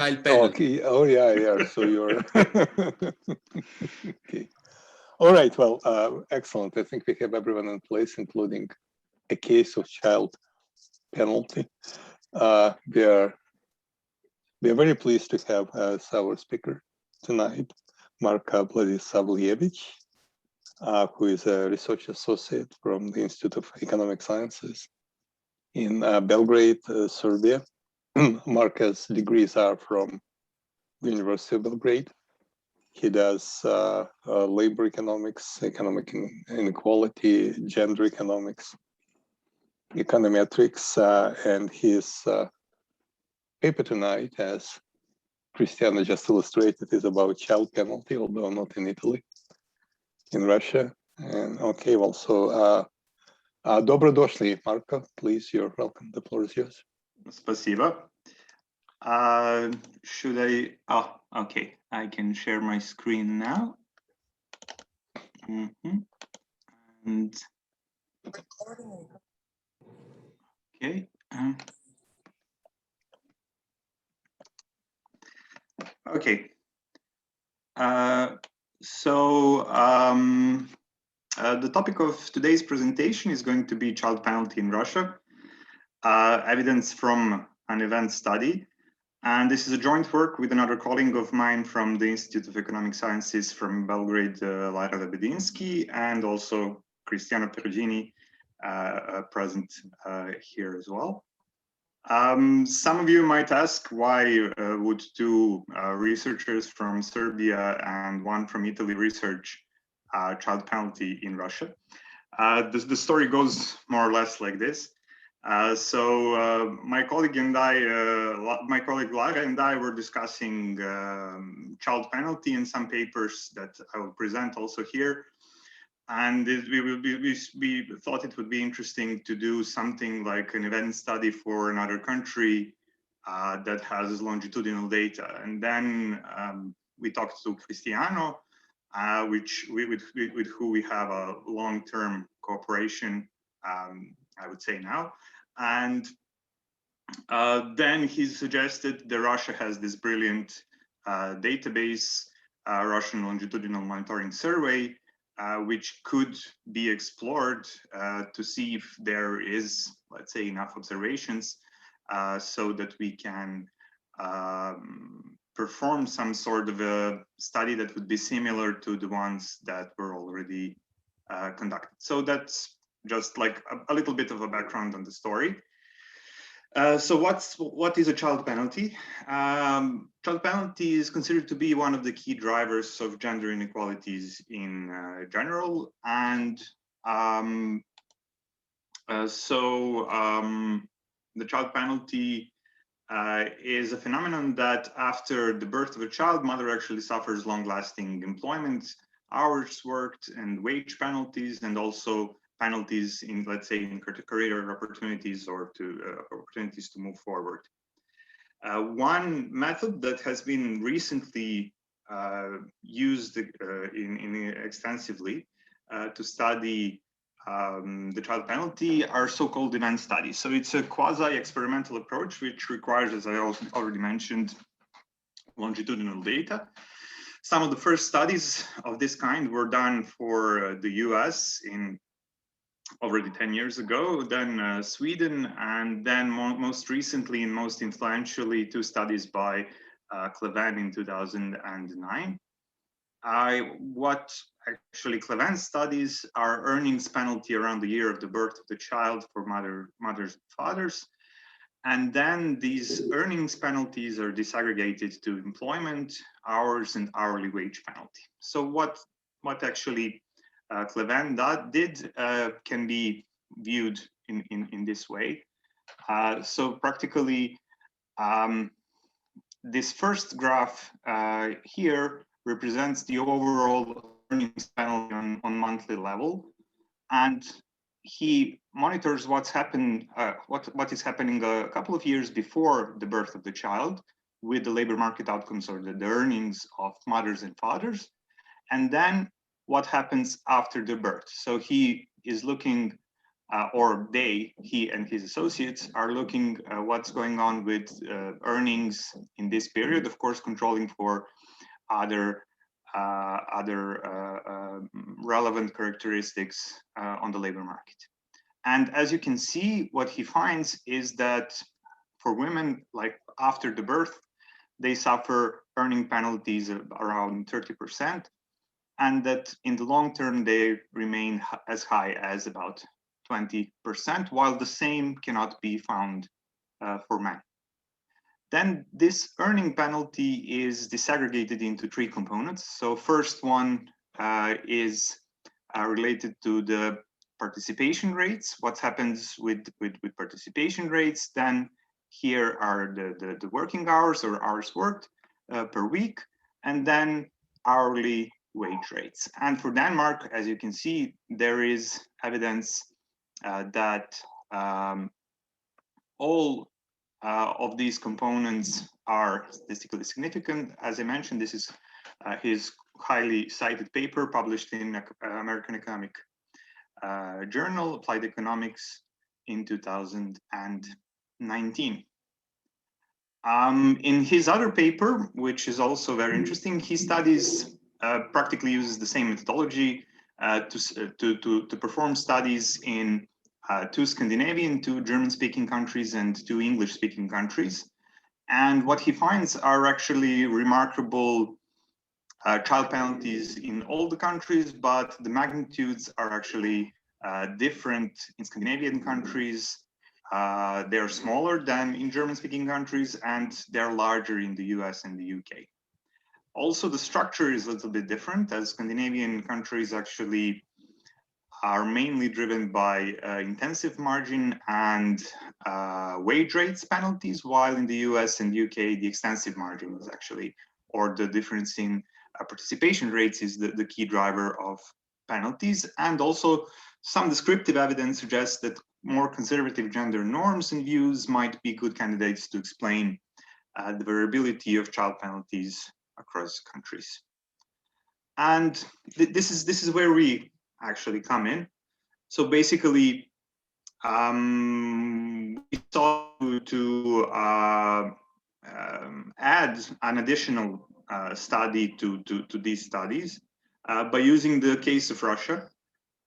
child penalty. Okay. Oh yeah, yeah. So you're okay. All right. Well, excellent. I think we have everyone in place, including a case of child penalty. We are very pleased to have as our speaker tonight Marko Vladisavljevic, who is a research associate from the Institute of Economic Sciences in Belgrade, Serbia. Marko's degrees are from the University of Belgrade. He does labor economics, economic inequality, gender economics, econometrics, and his paper tonight, as Cristiano just illustrated, is about child penalty, although not in Italy, in Russia. And okay, well, so добродошли, Marko. Please, you're welcome. The floor is yours. Спасибо. Should I? Oh, okay. I can share my screen now. And okay. Okay. The topic of today's presentation is going to be child penalty in Russia, evidence from an event study. And this is a joint work with another colleague of mine from the Institute of Economic Sciences from Belgrade, Lara Lebedinsky, and also Cristiano Perugini, present here as well. Some of you might ask, why would two researchers from Serbia and one from Italy research child penalty in Russia? The story goes more or less like this. My colleague Lara and I were discussing child penalty in some papers that I will present also here. And we thought it would be interesting to do something like an event study for another country that has longitudinal data. And then we talked to Cristiano, with who we have a long-term cooperation, I would say now. And then he suggested that Russia has this brilliant database, Russian Longitudinal Monitoring Survey, which could be explored to see if there is, let's say, enough observations so that we can perform some sort of a study that would be similar to the ones that were already conducted. So that's just like a little bit of a background on the story. So what is a child penalty? Child penalty is considered to be one of the key drivers of gender inequalities in general. And the child penalty is a phenomenon that after the birth of a child, mother actually suffers long-lasting employment, hours worked, and wage penalties, and also penalties in, let's say, in career opportunities or opportunities to move forward. One method that has been recently used extensively to study the child penalty are so-called event studies. So it's a quasi-experimental approach, which requires, as I already mentioned, longitudinal data. Some of the first studies of this kind were done for the US in already 10 years ago, then Sweden, and then most recently and most influentially, two studies by Cleven in 2009. What actually Cleven studies are earnings penalty around the year of the birth of the child for mothers and fathers. And then these earnings penalties are disaggregated to employment, hours, and hourly wage penalty. So what actually Cleven did can be viewed in this way. So practically, this first graph here represents the overall earnings penalty on monthly level, and he monitors what's happened, what is happening a couple of years before the birth of the child with the labor market outcomes or the earnings of mothers and fathers, and then what happens after the birth. So he is looking he and his associates are looking what's going on with earnings in this period, of course, controlling for other relevant characteristics on the labor market. And as you can see, what he finds is that for women, like after the birth, they suffer earning penalties of around 30%, and that in the long term, they remain as high as about 20%, while the same cannot be found for men. Then this earning penalty is disaggregated into three components. So first one is related to the participation rates, what happens with participation rates. Then here are the working hours or hours worked per week, and then hourly wage rates. And for Denmark, as you can see, there is evidence that all of these components are statistically significant. As I mentioned, this is his highly cited paper published in American Economic Journal, Applied Economics, in 2019. In his other paper, which is also very interesting, he studies, practically uses the same methodology to perform studies in 2 Scandinavian, 2 German-speaking countries, and 2 English-speaking countries. And what he finds are actually remarkable child penalties in all the countries, but the magnitudes are actually different in Scandinavian countries. They're smaller than in German-speaking countries, and they're larger in the US and the UK. Also, the structure is a little bit different, as Scandinavian countries actually are mainly driven by intensive margin and wage rates penalties, while in the US and UK, the extensive margin is actually, or the difference in participation rates is the key driver of penalties. And also some descriptive evidence suggests that more conservative gender norms and views might be good candidates to explain the variability of child penalties across countries. And this is where we actually come in. So basically, we sought to add an additional study to these studies by using the case of Russia,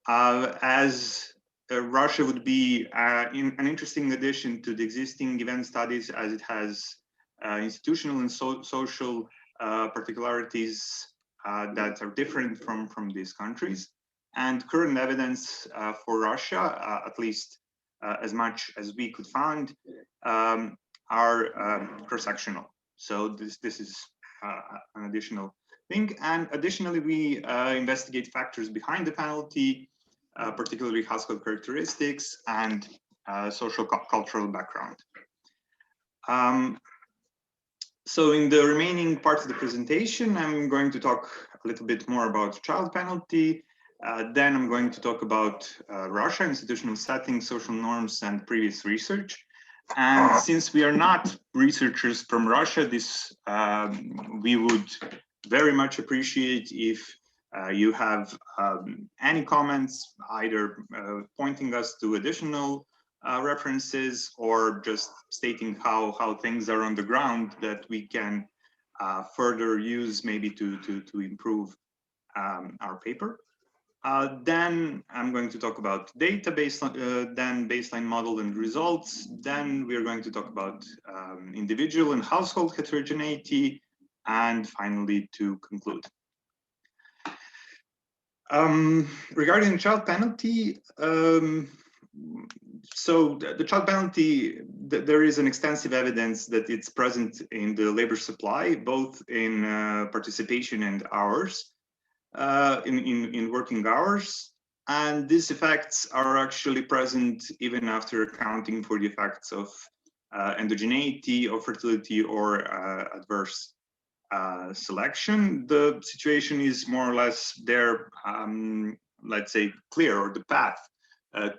as Russia would be an interesting addition to the existing event studies, as it has institutional and social particularities that are different from these countries. And current evidence for Russia, at least as much as we could find, are cross-sectional. So this is an additional thing. And additionally, we investigate factors behind the penalty, particularly household characteristics and social cultural background. So in the remaining part of the presentation, I'm going to talk a little bit more about child penalty. Then I'm going to talk about Russia, institutional settings, social norms, and previous research. And since we are not researchers from Russia, we would very much appreciate if you have any comments, either pointing us to additional references or just stating how things are on the ground that we can further use maybe to improve our paper. Then I'm going to talk about data then baseline model and results. Then we're going to talk about individual and household heterogeneity, and finally to conclude. Regarding child penalty, so the child penalty, there is an extensive evidence that it's present in the labor supply, both in participation and hours. In working hours, and these effects are actually present even after accounting for the effects of endogeneity, or fertility, or adverse selection. The situation is more or less there, let's say, clear, or the path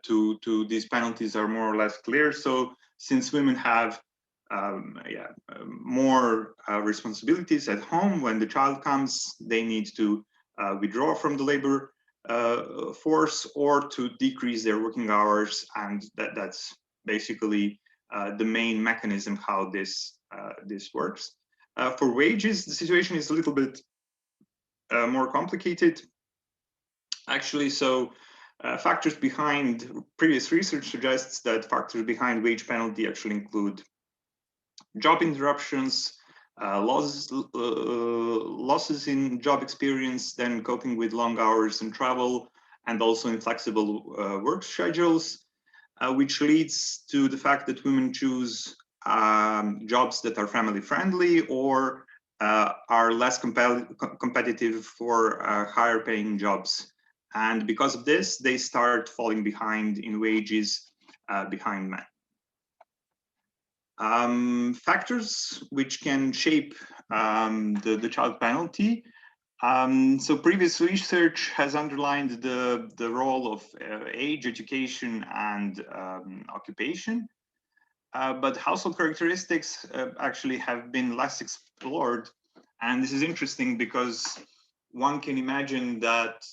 to these penalties are more or less clear. So since women have more responsibilities at home, when the child comes, they need to withdraw from the labor force or to decrease their working hours, and that's basically the main mechanism how this works. For wages, the situation is a little bit more complicated, actually. So factors behind previous research suggests that factors behind wage penalty actually include job interruptions, losses in job experience, then coping with long hours and travel, and also inflexible work schedules, which leads to the fact that women choose jobs that are family friendly or are less competitive for higher paying jobs. And because of this, they start falling behind in wages behind men. Factors which can shape the child penalty. So previous research has underlined the role of age, education, and occupation. But household characteristics actually have been less explored. And this is interesting because one can imagine that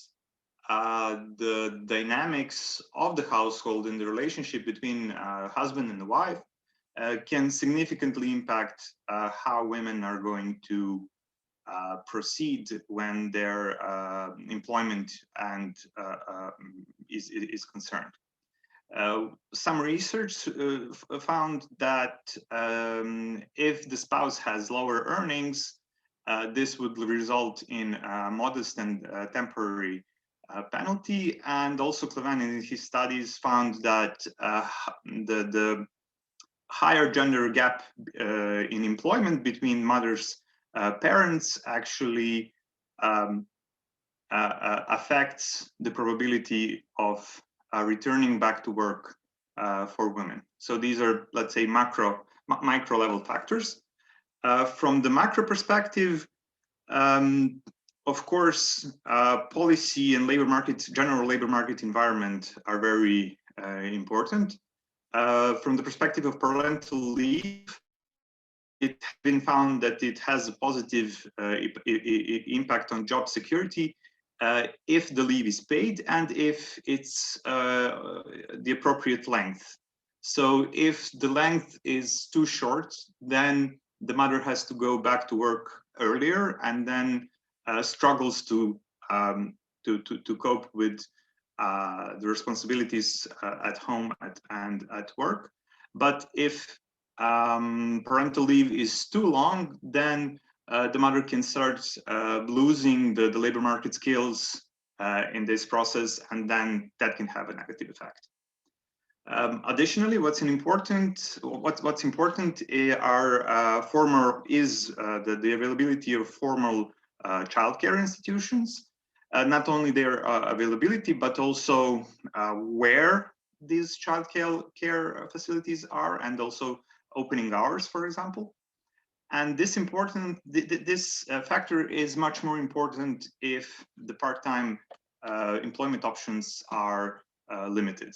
the dynamics of the household and the relationship between husband and the wife can significantly impact how women are going to proceed when their employment and is concerned. Some research found that if the spouse has lower earnings, this would result in a modest and temporary penalty. And also Cleven in his studies found that the higher gender gap in employment between mothers' parents actually affects the probability of returning back to work for women. So these are, let's say, micro level factors. From the macro perspective, of course, policy and labor market, general labor market environment are very important. From the perspective of parental leave, it has been found that it has a positive impact on job security if the leave is paid and if it's the appropriate length. So if the length is too short, then the mother has to go back to work earlier and then struggles to cope with the responsibilities at home and at work. But if parental leave is too long, then the mother can start losing the labor market skills in this process, and then that can have a negative effect. Additionally, what's important are the availability of formal childcare institutions. Not only their availability, but also where these childcare facilities are, and also opening hours, for example. And this factor is much more important if the part-time employment options are limited.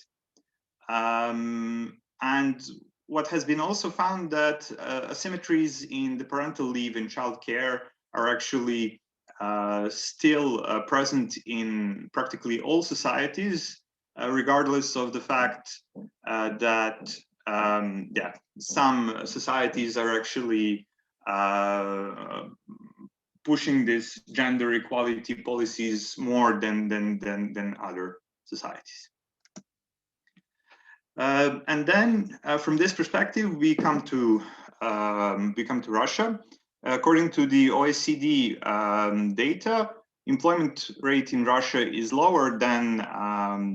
And what has been also found that asymmetries in the parental leave and childcare are actually still present in practically all societies, regardless of the fact that some societies are actually pushing this gender equality policies more than other societies. And then from this perspective, we come to Russia. According to the OECD data, employment rate in Russia is lower than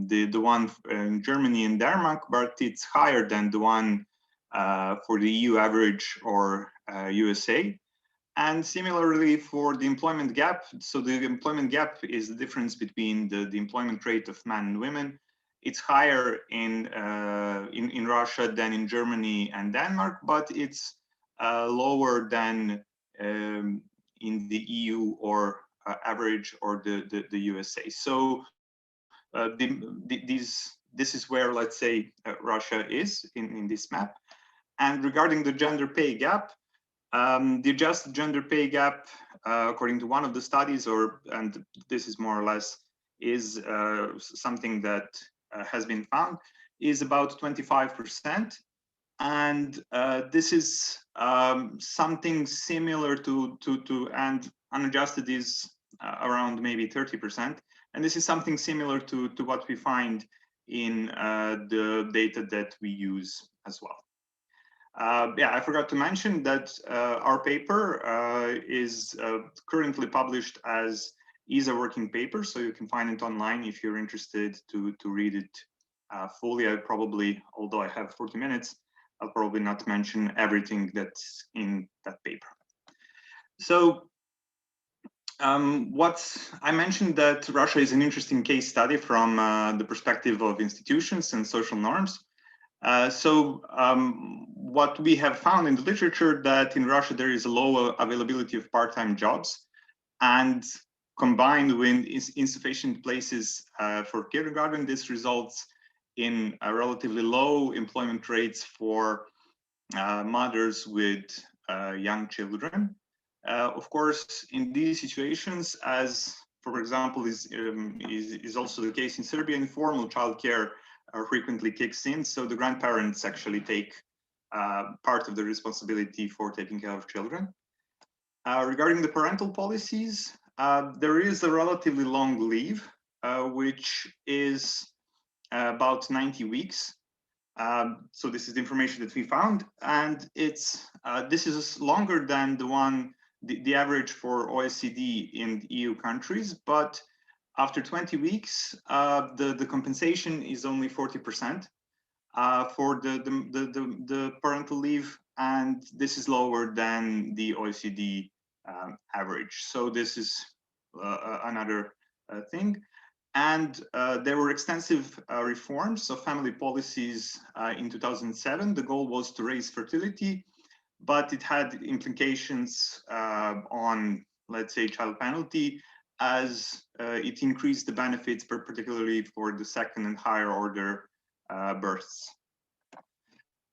the one in Germany and Denmark, but it's higher than the one for the EU average or USA. And similarly for the employment gap, so the employment gap is the difference between the employment rate of men and women. It's higher in Russia than in Germany and Denmark, but it's lower than in the EU or average or the USA. So this is where, let's say, Russia is in this map. And regarding the gender pay gap, the adjusted gender pay gap, according to one of the studies, and this is more or less is something that has been found, is about 25%. And this is something similar to and unadjusted is around maybe 30%. And this is something similar to what we find in the data that we use as well. Yeah, I forgot to mention that our paper is currently published as is a working paper, so you can find it online if you're interested to read it fully. I probably, although I have 40 minutes, I'll probably not mention everything that's in that paper. So I mentioned that Russia is an interesting case study from the perspective of institutions and social norms. What we have found in the literature that in Russia there is a low availability of part-time jobs, and combined with insufficient places for kindergarten, this results in relatively low employment rates for mothers with young children. Of course, in these situations, as for example is also the case in Serbia, informal childcare frequently kicks in, so the grandparents actually take part of the responsibility for taking care of children. Regarding the parental policies, there is a relatively long leave, which is about 90 weeks. So this is the information that we found, and it's this is longer than the average for OECD in EU countries, but after 20 weeks, the compensation is only 40% for the parental leave, and this is lower than the OECD average. So this is another thing. And there were extensive reforms of family policies in 2007. The goal was to raise fertility, but it had implications on, let's say, child penalty, as it increased the benefits, particularly for the second and higher order births.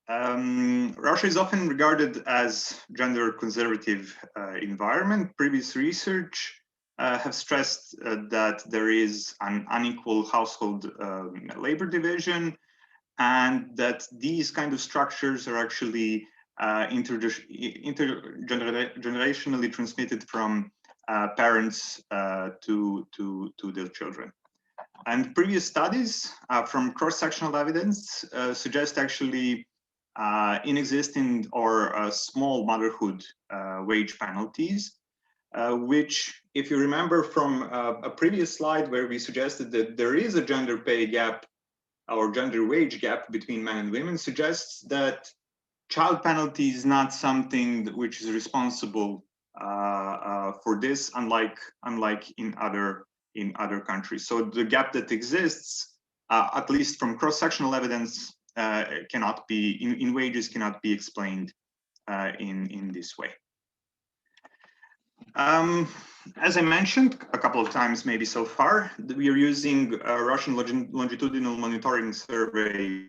Russia is often regarded as gender conservative environment. Previous research have stressed that there is an unequal household labor division, and that these kind of structures are actually intergenerationally transmitted from parents to their children. And previous studies from cross-sectional evidence suggest actually inexistent or small motherhood wage penalties, which, if you remember from a previous slide where we suggested that there is a gender pay gap or gender wage gap between men and women, suggests that child penalty is not something which is responsible for this, unlike in other countries. So the gap that exists, at least from cross-sectional evidence, cannot be in wages cannot be explained in this way. As I mentioned a couple of times, maybe so far, we are using Russian Longitudinal Monitoring Survey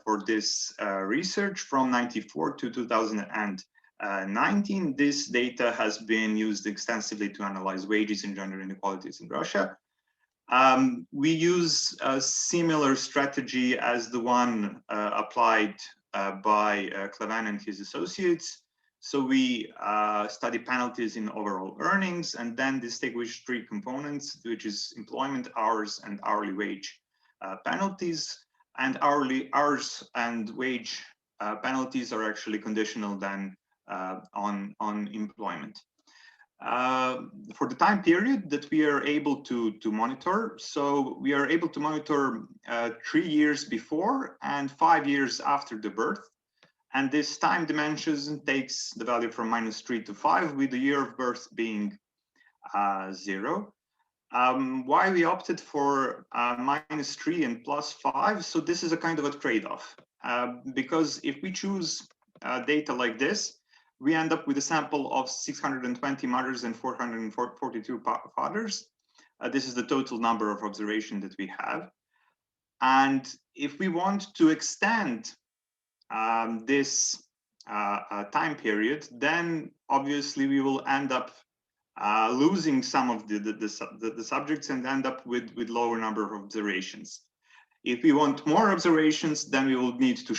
for this research from 1994 to 2019. This data has been used extensively to analyze wages and gender inequalities in Russia. We use a similar strategy as the one applied by Clevan and his associates. So we study penalties in overall earnings, and then distinguish three components, which is employment hours and hourly wage penalties. And hourly hours and wage penalties are actually conditional then on employment. For the time period that we are able to monitor, so we are able to monitor 3 years before and 5 years after the birth. And this time dimension takes the value from -3 to 5, with the year of birth being 0. Why we opted for -3 and +5? So this is a kind of a trade-off, because if we choose data like this, we end up with a sample of 620 mothers and 442 fathers. This is the total number of observations that we have. And if we want to extend this time period, then obviously we will end up losing some of the subjects and end up with lower number of observations. If we want more observations, then we will need to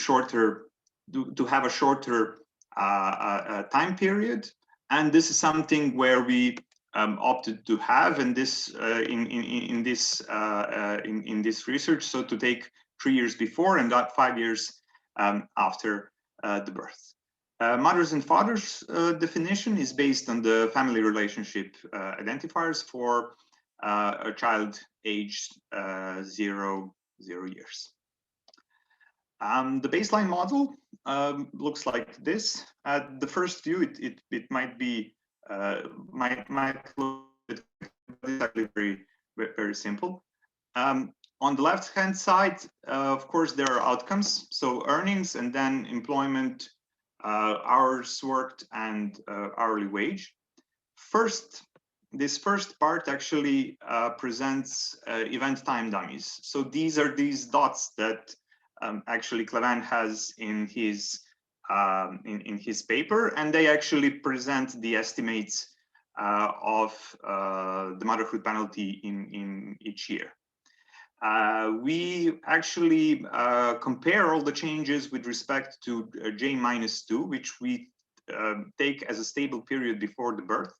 have a shorter time period, and this is something where we opted to have, and this in this research, so to take 3 years before and 5 years after the birth. Mothers and fathers definition is based on the family relationship identifiers for a child aged 0 years. The baseline model looks like this. At the first view, it might be might look very simple. On the left-hand side, of course, there are outcomes, so earnings and then employment, hours worked, and hourly wage. This first part actually presents event time dummies. So these are these dots that actually Clavin has in his paper, and they actually present the estimates of the motherhood penalty in each year. We actually compare all the changes with respect to J-2, which we take as a stable period before the birth.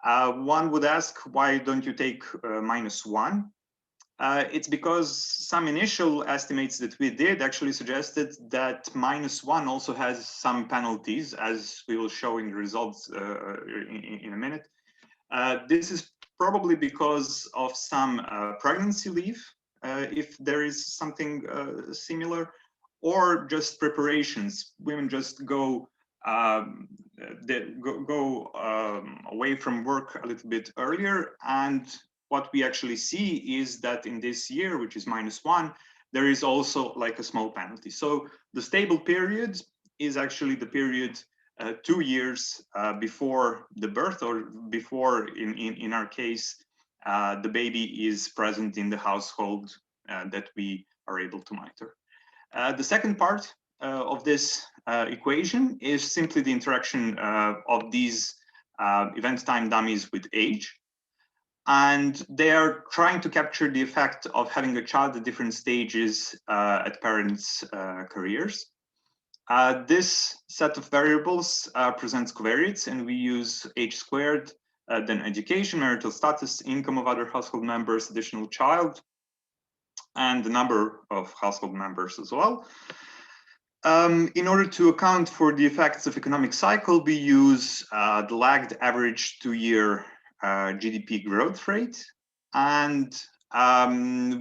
One would ask, why don't you take -1? It's because some initial estimates that we did actually suggested that -1 also has some penalties, as we will show in the results in a minute. This is probably because of some pregnancy leave, if there is something similar, or just preparations. Women just go away from work a little bit earlier, and what we actually see is that in this year, which is -1, there is also like a small penalty. So the stable period is actually the period 2 years before the birth, or before, in our case, the baby is present in the household that we are able to monitor. The second part of this equation is simply the interaction of these event time dummies with age. And they are trying to capture the effect of having a child at different stages at parents' careers. This set of variables presents covariates, and we use age squared, then education, marital status, income of other household members, additional child, and the number of household members as well. In order to account for the effects of economic cycle, we use the lagged average 2-year GDP growth rate, and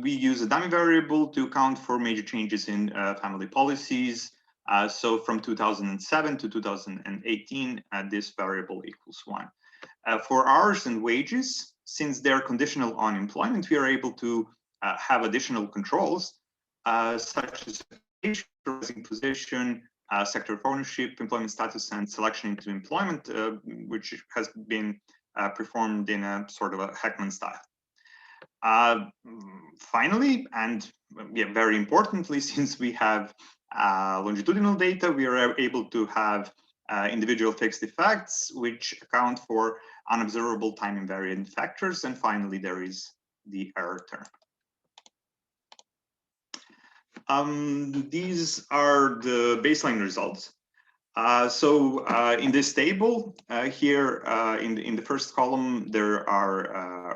we use a dummy variable to account for major changes in family policies. So from 2007 to 2018, this variable equals 1. For hours and wages, since they're conditional on employment, we are able to have additional controls, such as rising position, sector of ownership, employment status, and selection into employment, which has been performed in a sort of a Heckman style. Finally, and very importantly, since we have longitudinal data, we are able to have individual fixed effects, which account for unobservable time invariant factors. And finally, there is the error term. These are the baseline results. So in this table here, in the first column, there are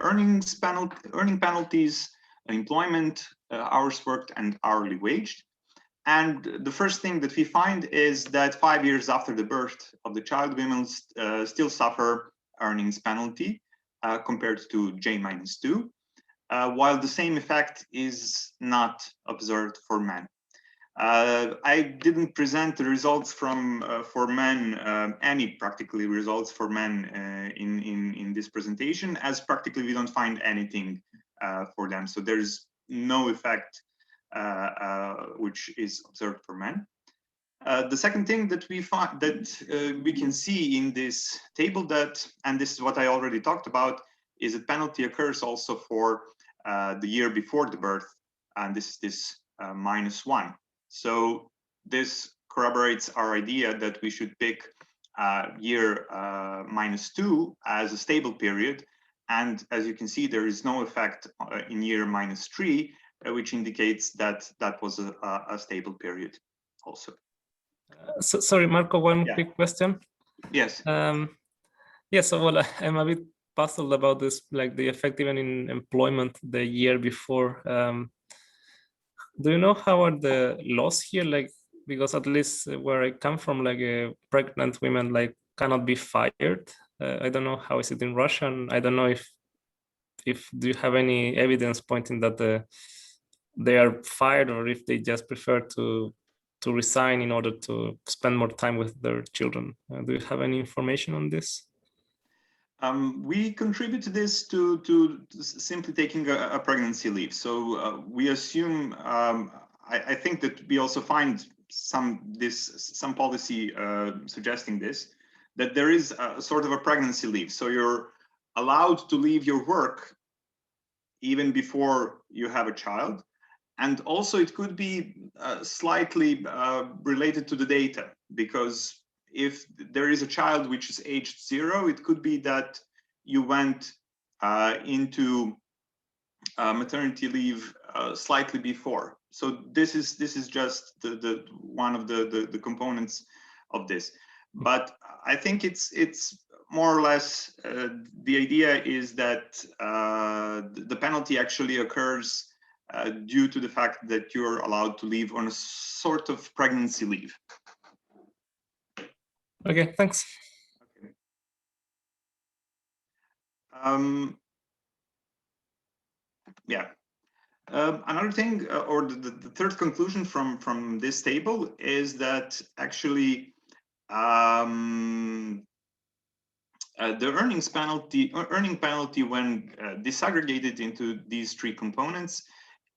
earning penalties, employment, hours worked, and hourly wage. And the first thing that we find is that 5 years after the birth of the child, women still suffer earnings penalty compared to J-2, while the same effect is not observed for men. I didn't present the results for men, any practically results for men in this presentation, as practically we don't find anything for them. So there's no effect which is observed for men. The second thing that we find that we can see in this table, and this is what I already talked about, is that penalty occurs also for the year before the birth, and this is this -1. So this corroborates our idea that we should pick year -2 as a stable period. And as you can see, there is no effect in year -3, which indicates that that was a stable period also. So, sorry, Marko, one quick question. Yes. Yeah, so well, I'm a bit puzzled about this, like the effect even in employment the year before. Do you know how are the laws here? Like, because at least where I come from, like pregnant women like cannot be fired. I don't know how is it in Russia, and I don't know if do you have any evidence pointing that they are fired, or if they just prefer to resign in order to spend more time with their children. Do you have any information on this? We contribute to this to simply taking a pregnancy leave. So we assume, I think that we also find some policy suggesting this, that there is a sort of a pregnancy leave. So you're allowed to leave your work even before you have a child. And also it could be slightly related to the data, because if there is a child which is aged 0, it could be that you went into maternity leave slightly before. So this is just the one of the components of this. But I think it's more or less the idea is that the penalty actually occurs due to the fact that you're allowed to leave on a sort of pregnancy leave. Okay, thanks. Okay. Yeah. Another thing, or the third conclusion from this table is that actually the earning penalty when disaggregated into these 3 components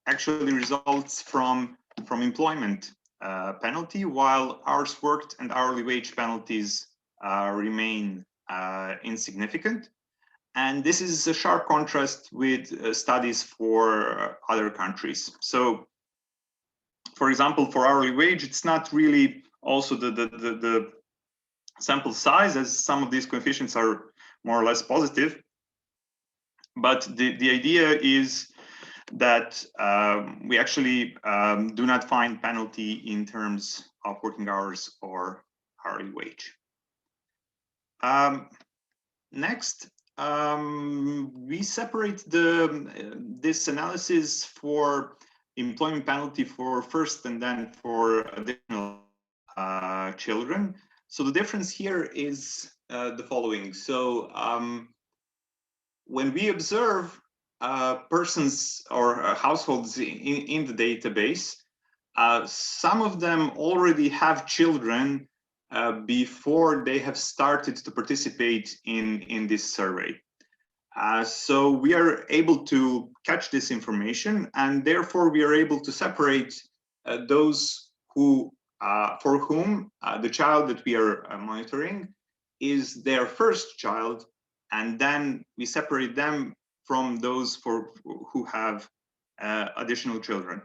actually results from employment penalty, while hours worked and hourly wage penalties remain insignificant. And this is a sharp contrast with studies for other countries. So, for example, for hourly wage, it's not really also the sample size, as some of these coefficients are more or less positive. But the idea is that we actually do not find penalty in terms of working hours or hourly wage. Next, we separate this analysis for employment penalty for first and then for additional children. So the difference here is the following. So when we observe persons or households in the database, some of them already have children before they have started to participate in this survey. So we are able to catch this information, and therefore we are able to separate those who, for whom the child that we are monitoring is their first child, and then we separate them from those who have additional children.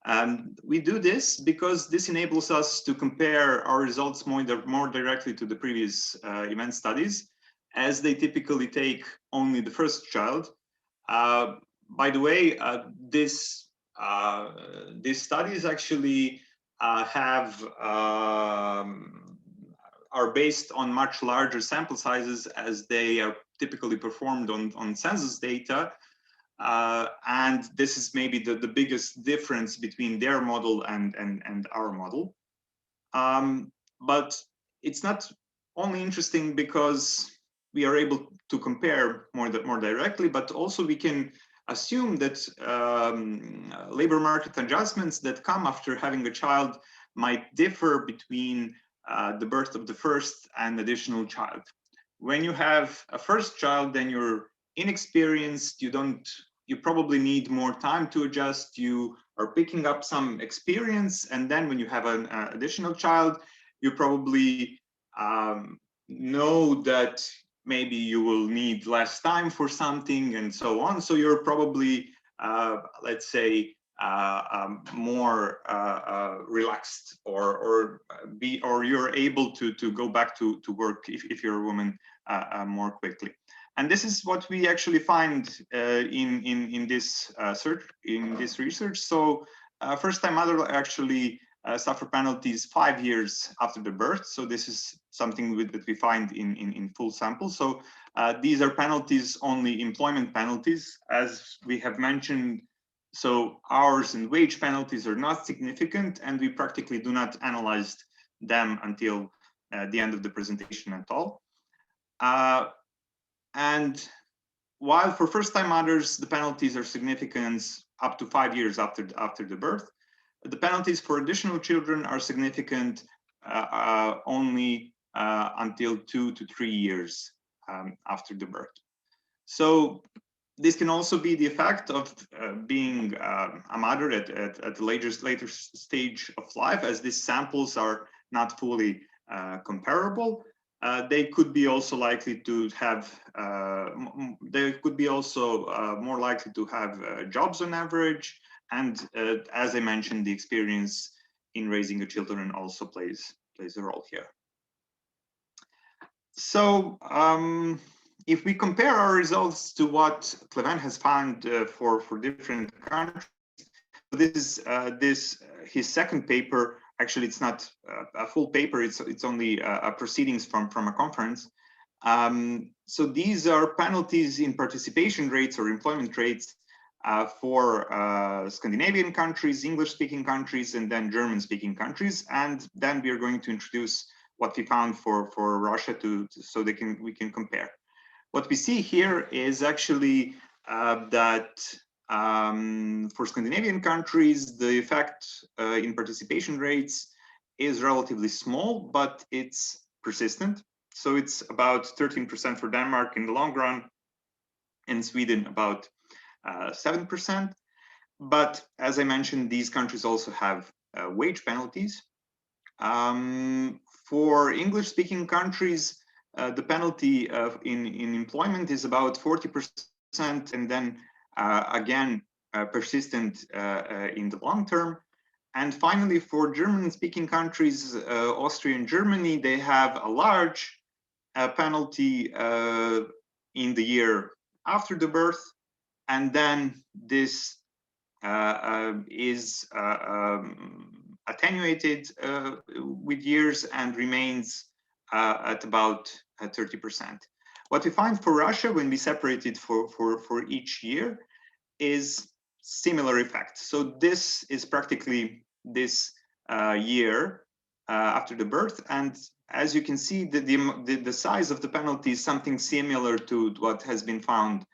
And we do this because this enables us to compare our results more directly to the previous event studies, as they typically take only the first child. By the way, these studies actually are based on much larger sample sizes, as they are typically performed on census data. And this is maybe the biggest difference between their model and our model. But it's not only interesting because we are able to compare more directly, but also we can assume that labor market adjustments that come after having a child might differ between the birth of the first and additional child. When you have a first child, then you're inexperienced, you probably need more time to adjust, you are picking up some experience, and then when you have an additional child, you probably know that maybe you will need less time for something and so on. So you're probably, let's say, more relaxed, or you're able to go back to work if you're a woman more quickly. And this is what we actually find in this research. So first-time mother actually suffer penalties 5 years after the birth. So this is something that we find in full sample. So these are penalties, only employment penalties, as we have mentioned. So hours and wage penalties are not significant, and we practically do not analyze them until the end of the presentation at all. And while for first-time mothers, the penalties are significant up to 5 years after the birth, the penalties for additional children are significant only until 2 to 3 years after the birth. So this can also be the effect of being a mother at the later stage of life, as these samples are not fully comparable. They could be also likely to have, they could be also more likely to have jobs on average. And as I mentioned, the experience in raising a children also plays a role here. So if we compare our results to what Clement has found for different countries, this is his second paper. Actually, it's not a full paper. It's only proceedings from a conference. So these are penalties in participation rates or employment rates for Scandinavian countries, English-speaking countries, and then German-speaking countries. And then we are going to introduce what we found for Russia so we can compare. What we see here is actually that for Scandinavian countries, the effect in participation rates is relatively small, but it's persistent. So it's about 13% for Denmark in the long run, in Sweden about 7%. But as I mentioned, these countries also have wage penalties. For English-speaking countries, the penalty in employment is about 40%, and then again persistent in the long term. And finally, for German-speaking countries, Austria and Germany, they have a large penalty in the year after the birth, and then this is attenuated with years and remains at about 30%. What we find for Russia, when we separate it for each year, is similar effect. So this is practically this year after the birth, and as you can see, the size of the penalty is something similar to what has been found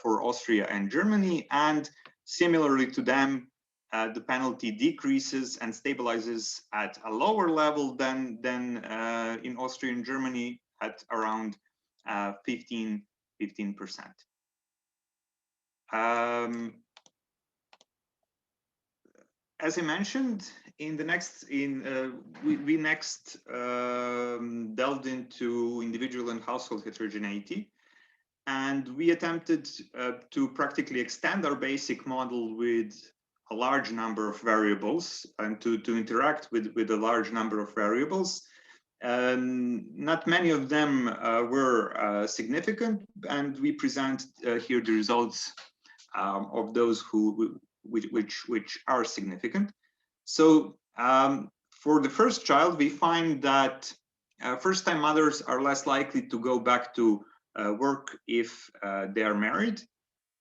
for Austria and Germany, and similarly to them, the penalty decreases and stabilizes at a lower level than in Austria and Germany, at around 15%. As I mentioned, in the next, we next delved into individual and household heterogeneity, and we attempted to practically extend our basic model with a large number of variables and to interact with a large number of variables. Not many of them were significant, and we present here the results of those which are significant. So for the first child, we find that first-time mothers are less likely to go back to work if they are married.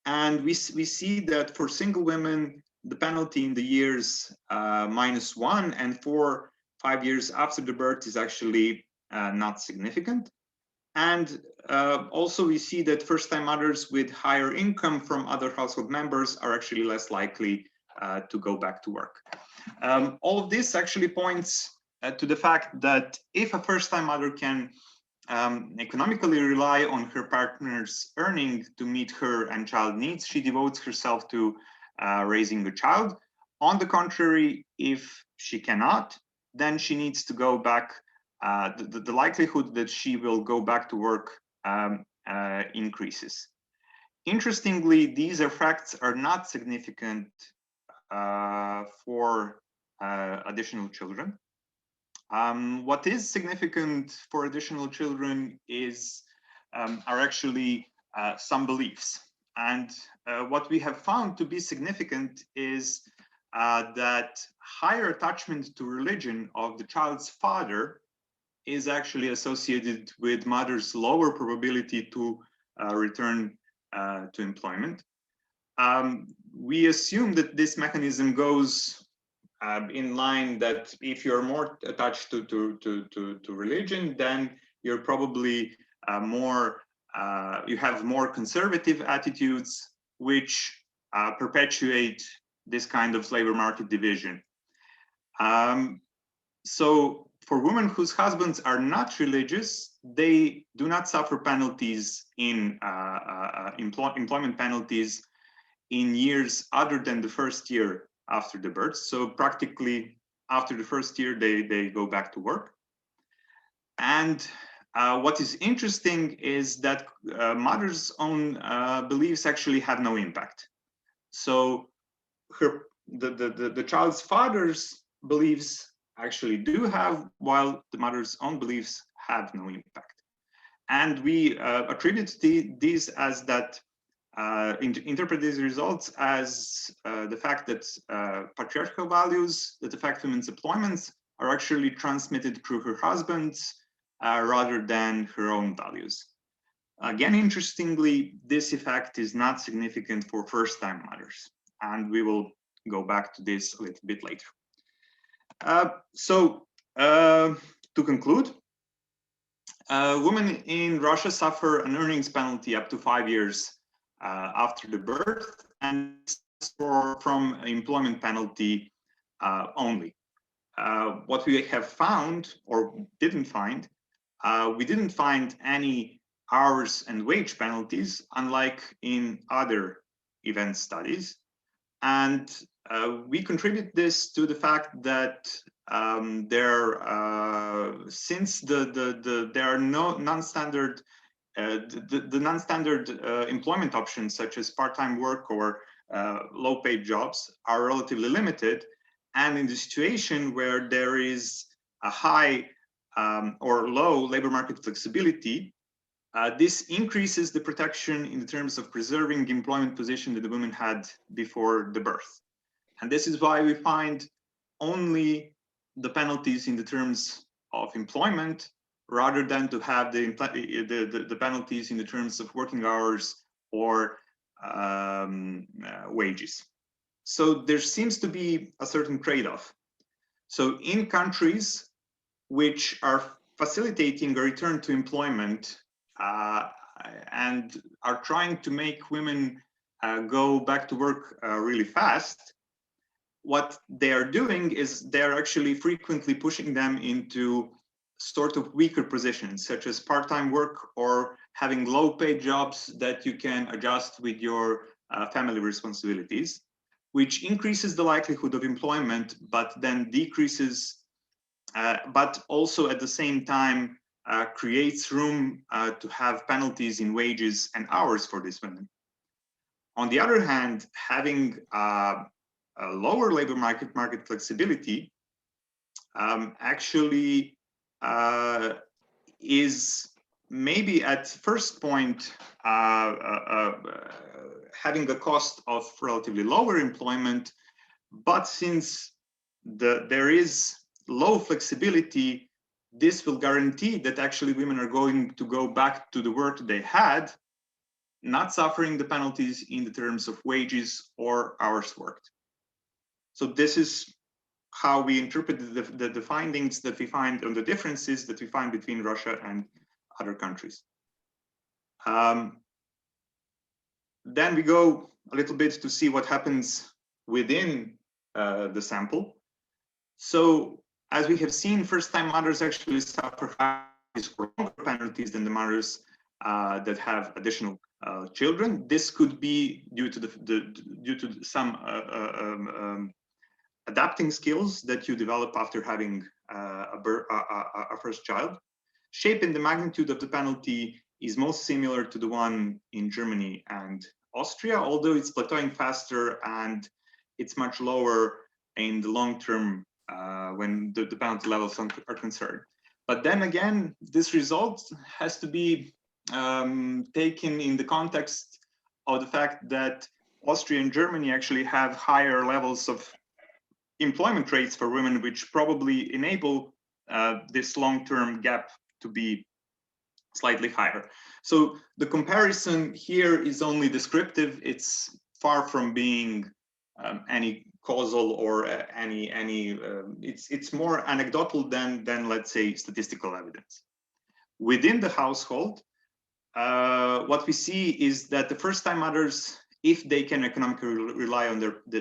And we see that for single women, the penalty in the years -1 and 5 years after the birth is actually not significant. And also we see that first-time mothers with higher income from other household members are actually less likely to go back to work. All of this actually points to the fact that if a first-time mother can economically rely on her partner's earning to meet her and child needs, she devotes herself to raising a child. On the contrary, if she cannot, then she needs to go back. The likelihood that she will go back to work increases. Interestingly, these effects are not significant for additional children. What is significant for additional children is are actually some beliefs. And what we have found to be significant is that higher attachment to religion of the child's father is actually associated with mother's lower probability to return to employment. We assume that this mechanism goes in line that if you're more attached to religion, then you're probably you have more conservative attitudes, which perpetuate this kind of labor market division. So for women whose husbands are not religious, they do not suffer penalties in employment penalties in years other than the first year after the birth. So practically after the first year, they go back to work. And what is interesting is that mother's own beliefs actually have no impact. So the child's father's beliefs actually do have, while the mother's own beliefs have no impact. And we attribute these as that, interpret these results as the fact that patriarchal values that affect women's employments are actually transmitted through her husband's rather than her own values. Again, interestingly, this effect is not significant for first-time mothers, and we will go back to this a little bit later. To conclude, women in Russia suffer an earnings penalty up to 5 years after the birth, and from employment penalty only. What we have found, or didn't find, we didn't find any hours and wage penalties, unlike in other event studies. And we contribute this to the fact that since there are no non-standard the non-standard employment options such as part-time work or low-paid jobs are relatively limited, and in the situation where there is a high or low labor market flexibility, this increases the protection in terms of preserving the employment position that the women had before the birth. And this is why we find only the penalties in the terms of employment rather than to have the penalties in the terms of working hours or wages. So there seems to be a certain trade-off. So in countries which are facilitating a return to employment and are trying to make women go back to work really fast, what they are doing is they're actually frequently pushing them into sort of weaker positions, such as part-time work or having low-paid jobs that you can adjust with your family responsibilities, which increases the likelihood of employment, but then decreases, but also at the same time creates room to have penalties in wages and hours for these women. On the other hand, having a lower labor market flexibility actually is maybe at first point having a cost of relatively lower employment, but since there is low flexibility, this will guarantee that actually women are going to go back to the work they had, not suffering the penalties in the terms of wages or hours worked. So this is how we interpret the findings that we find on the differences that we find between Russia and other countries. Then we go a little bit to see what happens within the sample. So as we have seen, first-time mothers actually suffer longer penalties than the mothers that have additional children. This could be due to some adapting skills that you develop after having a first child. Shape and the magnitude of the penalty is most similar to the one in Germany and Austria, although it's plateauing faster and it's much lower in the long term when the penalty levels are concerned. But then again, this result has to be taken in the context of the fact that Austria and Germany actually have higher levels of employment rates for women, which probably enable this long-term gap to be slightly higher. So the comparison here is only descriptive. It's far from being any causal or it's more anecdotal than let's say statistical evidence. Within the household, what we see is that the first-time mothers, if they can economically rely on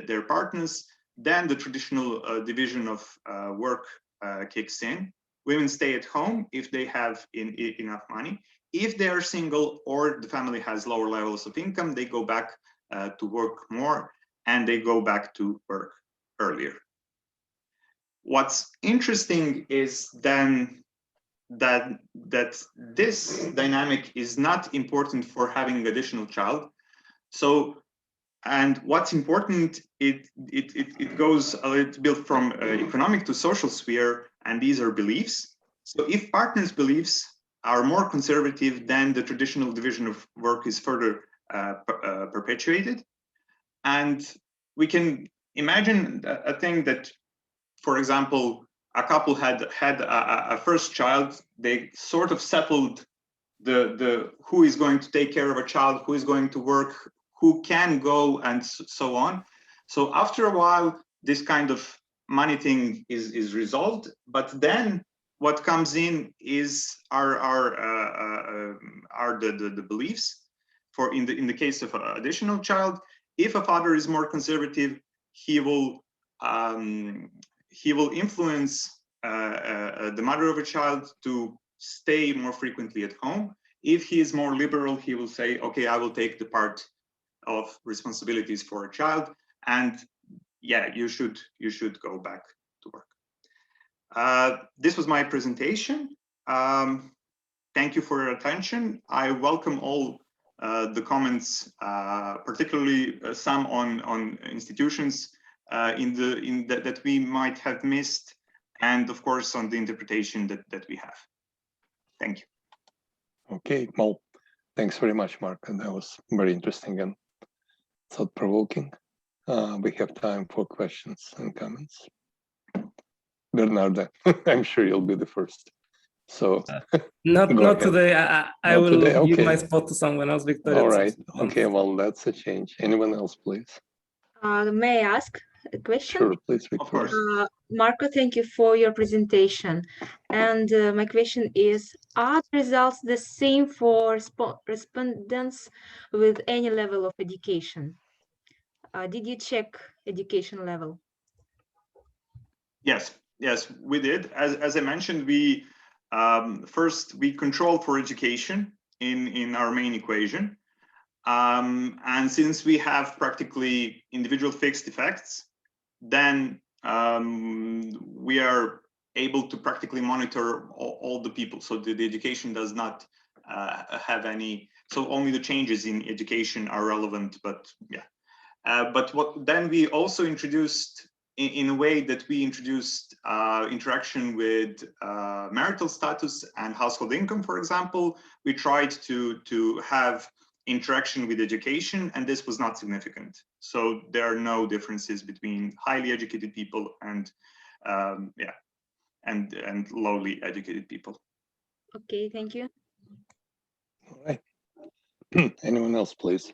their partners, then the traditional division of work kicks in. Women stay at home if they have enough money. If they are single or the family has lower levels of income, they go back to work more and they go back to work earlier. What's interesting is then that this dynamic is not important for having an additional child. So, and what's important, it goes a little bit from economic to social sphere, and these are beliefs. So if partners' beliefs are more conservative, then the traditional division of work is further perpetuated. And we can imagine a thing that, for example, a couple had a first child, they sort of settled the who is going to take care of a child, who is going to work, who can go, and so on. So after a while, this kind of money thing is resolved, but then what comes in is the beliefs. For in the case of an additional child, if a father is more conservative, he will influence the mother of a child to stay more frequently at home. If he is more liberal, he will say, okay, I will take the part of responsibilities for a child, and yeah, you should go back to work. This was my presentation. Thank you for your attention. I welcome all the comments, particularly some on institutions that we might have missed, and of course on the interpretation that we have. Thank you. Okay, well, thanks very much, Mark, and that was very interesting and thought-provoking. We have time for questions and comments. Bernarda, I'm sure you'll be the first. So not today. I will today. Okay. give my spot to someone else, Victoria. All right. Okay. Well, that's a change. Anyone else, please? May I ask a question? Sure, please, Victoria. Of course. Marko, thank you for your presentation. And my question is, are the results the same for respondents with any level of education? Did you check education level? Yes, we did. As I mentioned, we first we controlled for education in our main equation. And since we have practically individual fixed effects, then we are able to practically monitor all the people. So the education does not have any, so only the changes in education are relevant, but yeah. But what then we also introduced in a way that we introduced interaction with marital status and household income, for example. We tried to have interaction with education, and this was not significant. So there are no differences between highly educated people and and lowly educated people. Okay, thank you. All right. Anyone else, please?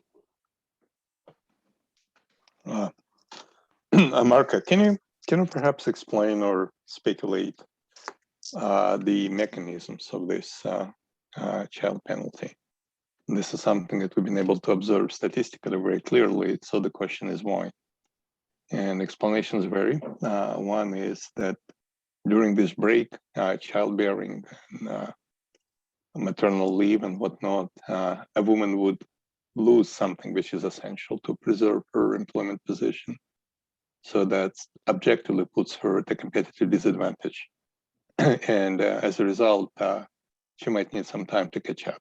Marko, can you perhaps explain or speculate the mechanisms of this child penalty? This is something that we've been able to observe statistically very clearly. So the question is why? And explanations vary. One is that during this break, childbearing, maternal leave and whatnot, a woman would lose something which is essential to preserve her employment position. So that objectively puts her at a competitive disadvantage. And as a result, she might need some time to catch up.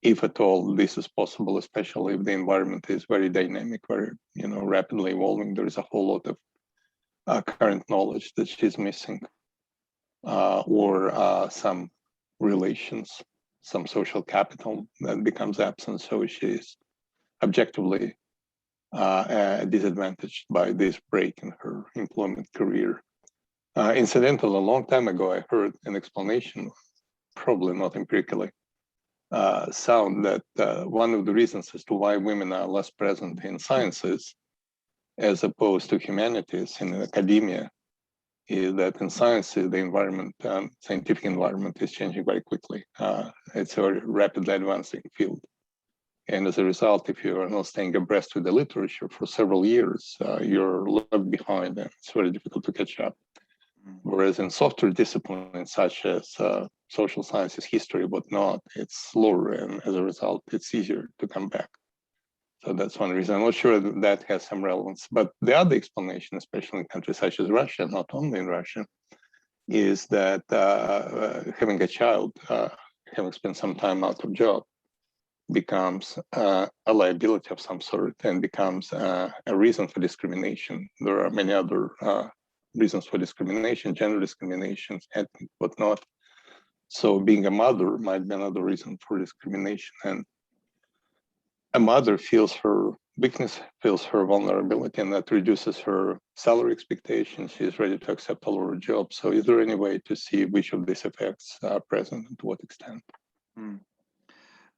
if at all this is possible, especially if the environment is very dynamic, very rapidly evolving. There is a whole lot of current knowledge that she's missing, or some relations, some social capital that becomes absent. So she's objectively disadvantaged by this break in her employment career. Incidentally, a long time ago, I heard an explanation, probably not empirically sound, that one of the reasons as to why women are less present in sciences as opposed to humanities in academia is that in sciences, the environment, scientific environment is changing very quickly. It's a very rapidly advancing field. And as a result, if you are not staying abreast with the literature for several years, you're left behind and it's very difficult to catch up. Whereas in software disciplines such as social sciences, history, whatnot, it's slower, and as a result, it's easier to come back. So that's one reason. I'm not sure that that has some relevance. But the other explanation, especially in countries such as Russia, not only in Russia, is that having a child, having spent some time out of job, becomes a liability of some sort and becomes a reason for discrimination. There are many other reasons for discrimination, gender discrimination, ethnic, whatnot. So being a mother might be another reason for discrimination. And a mother feels her weakness, feels her vulnerability, and that reduces her salary expectations. She's ready to accept a lower job. So is there any way to see which of these effects are present and to what extent?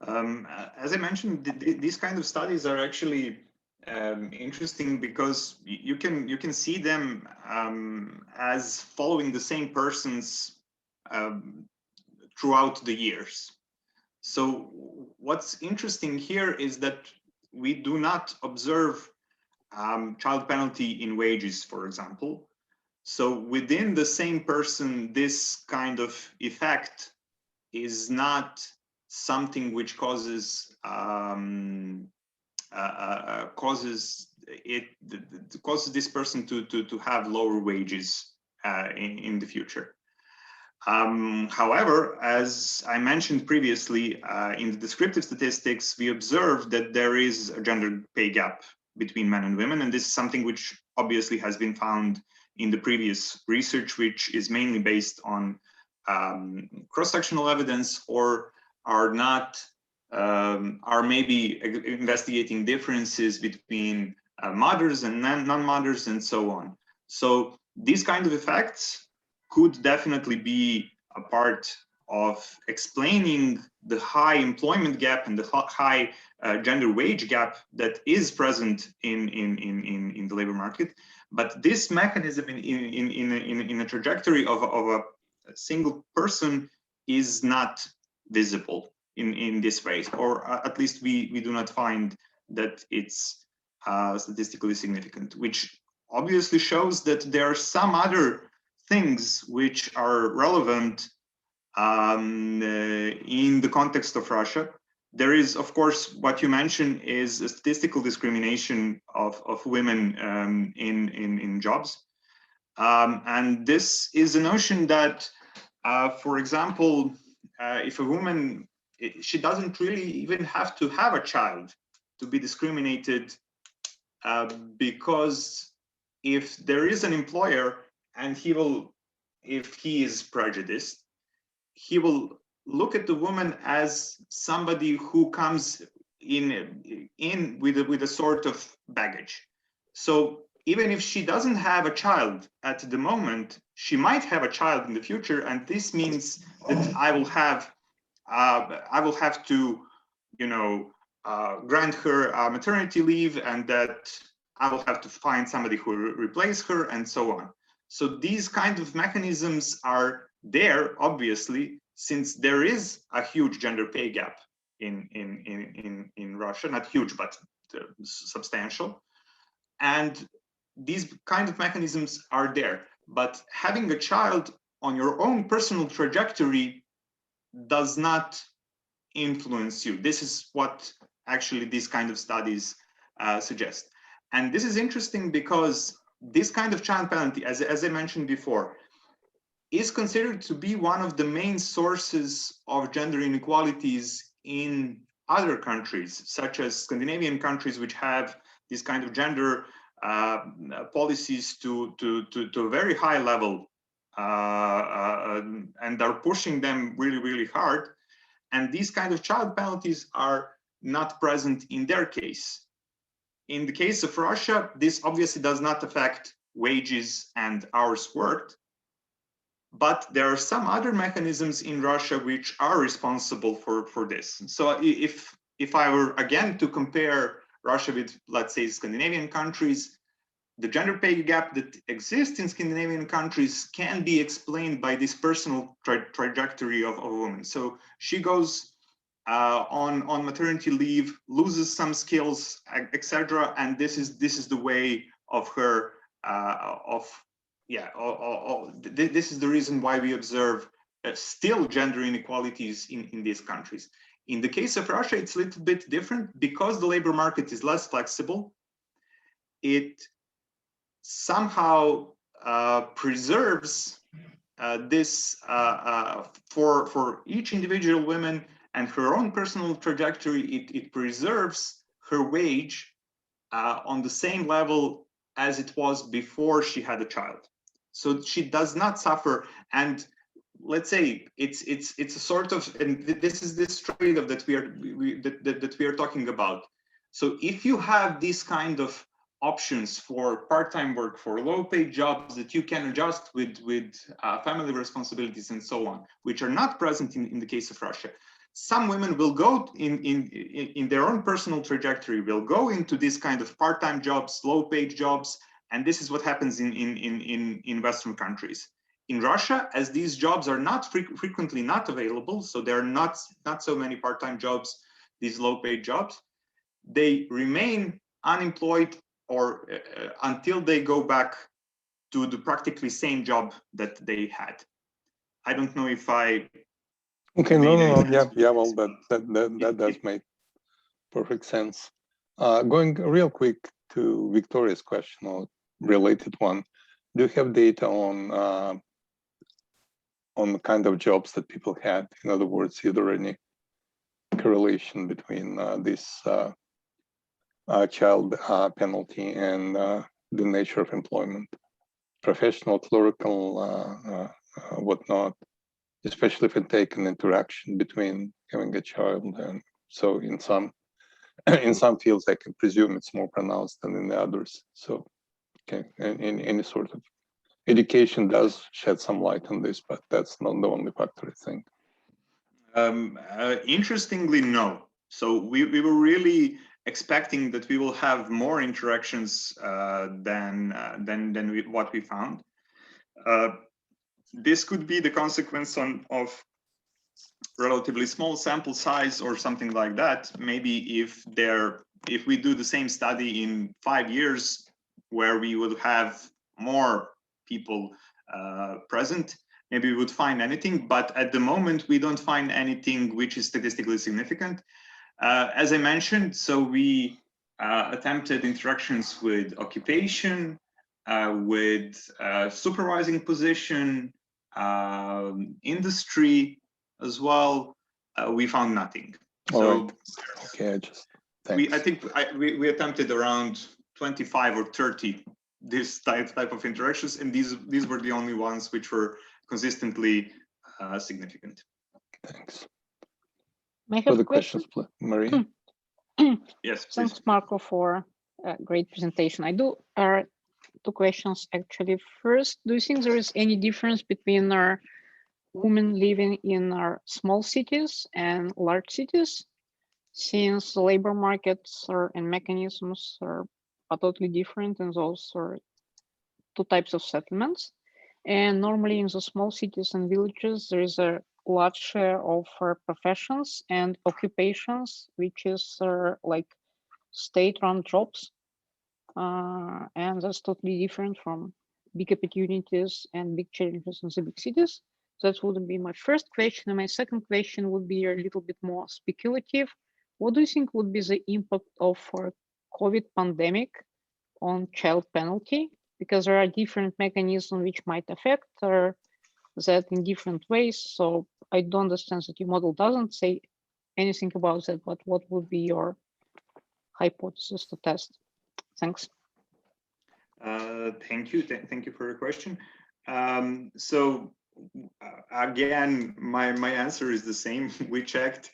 As I mentioned, these kind of studies are actually interesting because you can see them as following the same persons throughout the years. So what's interesting here is that we do not observe child penalty in wages, for example. So within the same person, this kind of effect is not something which causes this person to have lower wages in the future. However, as I mentioned previously, in the descriptive statistics, we observed that there is a gender pay gap between men and women, and this is something which obviously has been found in the previous research, which is mainly based on cross-sectional evidence, or are maybe investigating differences between mothers and non-mothers and so on. So these kind of effects could definitely be a part of explaining the high employment gap and the high gender wage gap that is present in the labor market. But this mechanism in a trajectory of a single person is not visible in this way, or at least we do not find that it's statistically significant, which obviously shows that there are some other things which are relevant in the context of Russia. There is, of course, what you mentioned is a statistical discrimination of women in jobs. And this is a notion that, for example, if a woman, she doesn't really even have to have a child to be discriminated, because if there is an employer and if he is prejudiced, he will look at the woman as somebody who comes in with a sort of baggage. So even if she doesn't have a child at the moment, she might have a child in the future, and this means that I will have to, grant her maternity leave, and that I will have to find somebody who will replace her, and so on. So these kind of mechanisms are there, obviously, since there is a huge gender pay gap in Russia, not huge, but substantial. And these kind of mechanisms are there. But having a child on your own personal trajectory does not influence you. This is what actually these kind of studies suggest. And this is interesting because this kind of child penalty, as I mentioned before, is considered to be one of the main sources of gender inequalities in other countries, such as Scandinavian countries, which have this kind of gender policies to a very high level, and are pushing them really, really hard. And these kind of child penalties are not present in their case. In the case of Russia, this obviously does not affect wages and hours worked, but there are some other mechanisms in Russia which are responsible for this. So if I were again to compare Russia with, let's say, Scandinavian countries, the gender pay gap that exists in Scandinavian countries can be explained by this personal trajectory of a woman. So she goes on maternity leave, loses some skills, etc., and this is the way of her this is the reason why we observe still gender inequalities in these countries. In the case of Russia, it's a little bit different because the labor market is less flexible. It somehow preserves this for each individual woman and her own personal trajectory. It preserves her wage on the same level as it was before she had a child. So she does not suffer. And let's say it's a sort of, and this is this trade-off that we are talking about. So if you have this kind of options for part-time work, for low-paid jobs that you can adjust with family responsibilities and so on, which are not present in the case of Russia, some women will go in their own personal trajectory, will go into this kind of part-time jobs, low-paid jobs, and this is what happens in Western countries. In Russia, as these jobs are not frequently not available, so there are not so many part-time jobs, these low-paid jobs, they remain unemployed or until they go back to the practically same job that they had. I don't know if I. Okay, no, yeah, well, that does make perfect sense. Going real quick to Victoria's question, or related one, do you have data on the kind of jobs that people had? In other words, either any correlation between this child penalty and the nature of employment, professional, clerical, whatnot, especially if it take an interaction between having a child. And so in some fields, I can presume it's more pronounced than in the others. So okay, in any sort of education does shed some light on this, but that's not the only factor, I think. Interestingly, no. So we were really expecting that we will have more interactions than what we found. This could be the consequence of relatively small sample size or something like that. Maybe if we do the same study in 5 years, where we would have more people present, maybe we would find anything. But at the moment, we don't find anything which is statistically significant. As I mentioned, so we attempted interactions with occupation, with supervising position, industry as well. We found nothing. So right. Okay, thanks. I think we attempted around 25 or 30 this type of interactions, and these were the only ones which were consistently significant. Thanks. May I have Further a question? questions, Maria? Yes, please. Thanks, Marko, for a great presentation. I do two questions actually. First, do you think there is any difference between our women living in our small cities and large cities, since the labor markets and mechanisms are totally different in those two types of settlements? And normally in the small cities and villages, there is a large share of professions and occupations, which is like state-run jobs. And that's totally different from big opportunities and big challenges in the big cities. So that would be my first question. And my second question would be a little bit more speculative. What do you think would be the impact of COVID pandemic on child penalty? Because there are different mechanisms which might affect that in different ways. So I don't understand that your model doesn't say anything about that, but what would be your hypothesis to test? Thanks. Thank you. Thank you for your question. So again, my answer is the same. We checked.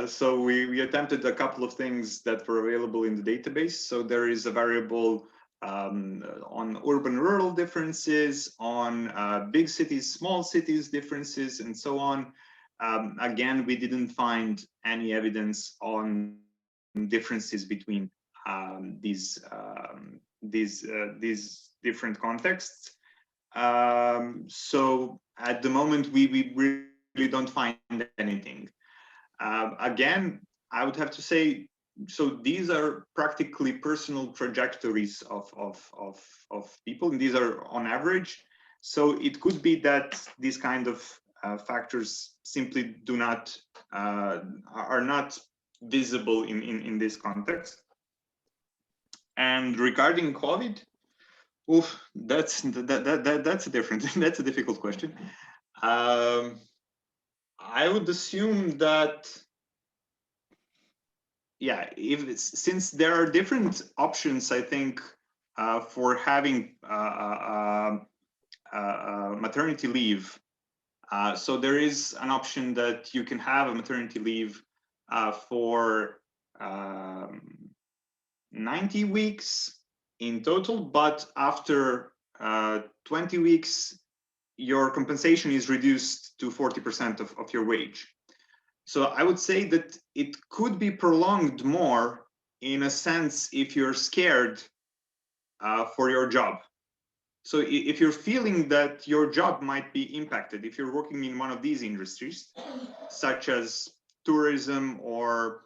So we attempted a couple of things that were available in the database. So there is a variable on urban-rural differences, on big cities, small cities differences, and so on. Again, we didn't find any evidence on differences between these different contexts. So at the moment, we really don't find anything. Again, I would have to say, so these are practically personal trajectories of people, and these are on average. So it could be that these kind of factors simply do not are not visible in this context. And regarding COVID, oof, that's a different that's a difficult question. I would assume that, yeah, since there are different options, I think, for having maternity leave. So there is an option that you can have a maternity leave for 90 weeks in total, but after 20 weeks, your compensation is reduced to 40% of your wage. So I would say that it could be prolonged more, in a sense, if you're scared for your job. So if you're feeling that your job might be impacted, if you're working in one of these industries, such as tourism or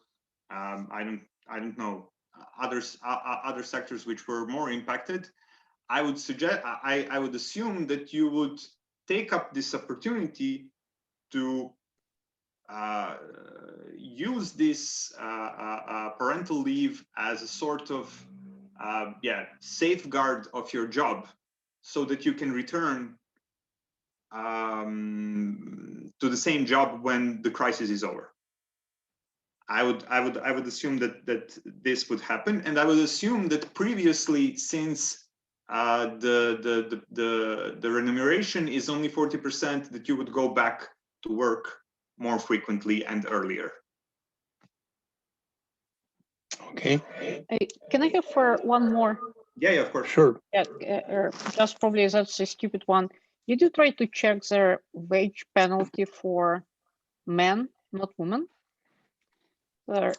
I don't know, other sectors which were more impacted, I would suggest, I would assume that you would take up this opportunity to use this parental leave as a sort of safeguard of your job, so that you can return to the same job when the crisis is over. I would assume that this would happen, and I would assume that previously, since the remuneration is only 40%, that you would go back to work more frequently and earlier. Okay. Can I have for one more? Yeah, of course. Sure. Yeah, just probably that's a stupid one. Did you try to check the wage penalty for men, not women?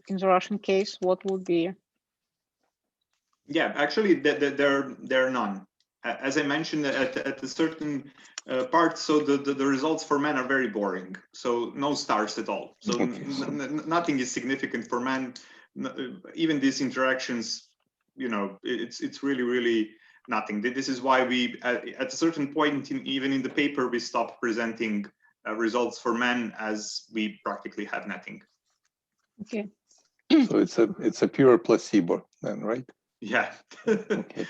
In the Russian case, what would be? Yeah, actually, there are none. As I mentioned at a certain part, so the results for men are very boring. So no stars at all. So nothing is significant for men. Even these interactions, you know, it's really nothing. This is why we, at a certain point, even in the paper, we stopped presenting results for men, as we practically have nothing. Okay. So it's a pure placebo then, right? Yeah. Okay.